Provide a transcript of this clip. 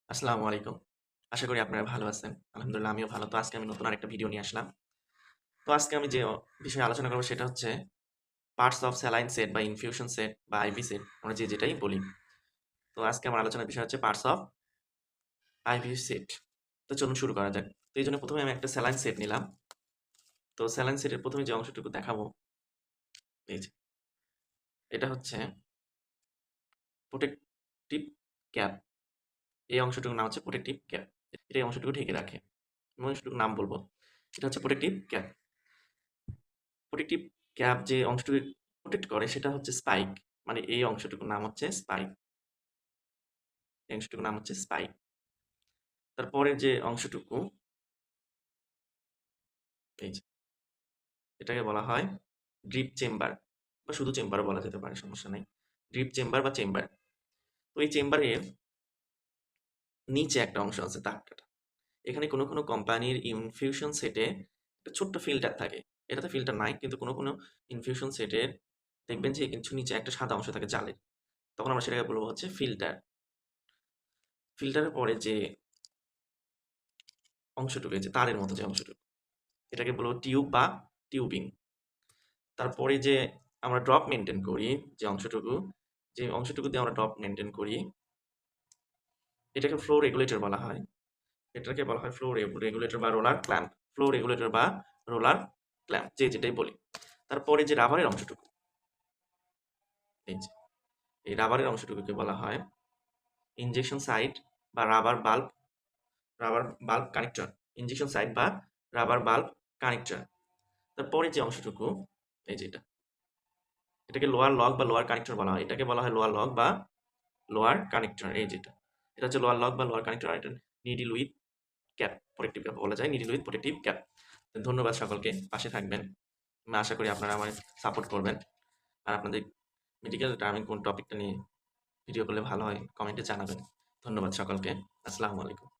আসসালামু আলাইকুম। আশা করি আপনারা ভালো আছেন। আলহামদুলিল্লাহ আমিও ভালো। তো আজকে আমি নতুন আরেকটা ভিডিও নিয়ে আসলাম। তো আজকে আমি যে বিষয়ে আলোচনা করব সেটা হচ্ছে পার্টস অফ স্যালাইন সেট বা ইনফিউশন সেট বা আইভি সেট আমরা যে যেটাই বলি। তো আজকে আমার আলোচনার বিষয় হচ্ছে পার্টস অফ আইভি সেট। তো চলুন শুরু করা যাক। তো এইজন্য ১ম এ আমি একটা স্যালাইন সেট নিলাম। তো স্যালাইন সেটের ১ম এ যে অংশটুকু দেখাবো এই যে এটা হচ্ছে প্রোটেক্টিভ ক্যাপ। এই অংশটুকুর নাম হচ্ছে প্রোটেক্টিভ ক্যাপ। এটা এই অংশটুকু ঢেকে রাখে। আমি অংশটুকুর নাম বলব। এটা হচ্ছে প্রোটেক্টিভ ক্যাপ। প্রোটেক্টিভ ক্যাপ যে অংশটুকু প্রোটেক্ট করে সেটা হচ্ছে স্পাইক। মানে এই অংশটুকুর নাম হচ্ছে স্পাইক। এই অংশটুকুর নাম হচ্ছে স্পাইক। তারপরের যে অংশটুকু এই যে এটাকে বলা হয় ড্রিপ চেম্বার বা শুধু চেম্বারও বলা যেতে পারে, সমস্যা নাই। ড্রিপ চেম্বার বা চেম্বার। তো এই চেম্বারের নিচে একটা অংশ আছে দাগ কাটা। এখানে কোনো কোম্পানির ইনফিউশন সেটে একটা ছোট্ট ফিল্টার থাকে। এটাতে ফিল্টার নাই, কিন্তু কোনো ইনফিউশন সেটের দেখবেন যে কিছু নিচে একটা সাদা অংশ থাকে জালের। তখন আমরা সেটাকে বলবো হচ্ছে ফিল্টার। ফিল্টারের পরে যে অংশটুকু এই যে তারের মতো যে অংশটুকু এটাকে বলবো টিউব বা টিউবিং। তারপরে যে আমরা ড্রপ মেনটেন করি, যে অংশটুকু দিয়ে আমরা ড্রপ মেনটেন করি এটাকে ফ্লো রেগুলেটর বলা হয়। এটাকে বলা হয় ফ্লো রেগুলেটর বা রোলার ক্ল্যাম্প। ফ্লো রেগুলেটর বা রোলার ক্ল্যাম্প যে যেটাই বলি। তারপরে যে রাবারের অংশটুকু এই যে এই রাবারের অংশটুকুকে বলা হয় ইনজেকশন সাইট বা rubber bulb connector. Injection site বা রাবার বাল্ব কানেক্টর। তারপরে যে অংশটুকু এই যে এটাকে লোয়ার লগ বা লোয়ার কানেক্টর বলা হয়। এটাকে বলা হয় লোয়ার লগ বা লোয়ার কানেক্টর। এই যেটা এটা হচ্ছে লোয়ার লগ বা লোয়ার কানেক্টর। আর এটা needle with cap, protective cap বলা যায়, নিডল উইথ প্রোটেক্টিভ ক্যাপ। ধন্যবাদ সকলকে, পাশে থাকবেন। আমি আশা করি আপনারা আমার সাপোর্ট করবেন। আর আপনাদের মেডিকেল টার্মিং কোন টপিকটা নিয়ে ভিডিও করলে ভালো হয় কমেন্টে জানাবেন। ধন্যবাদ সকলকে। আসসালামু আলাইকুম।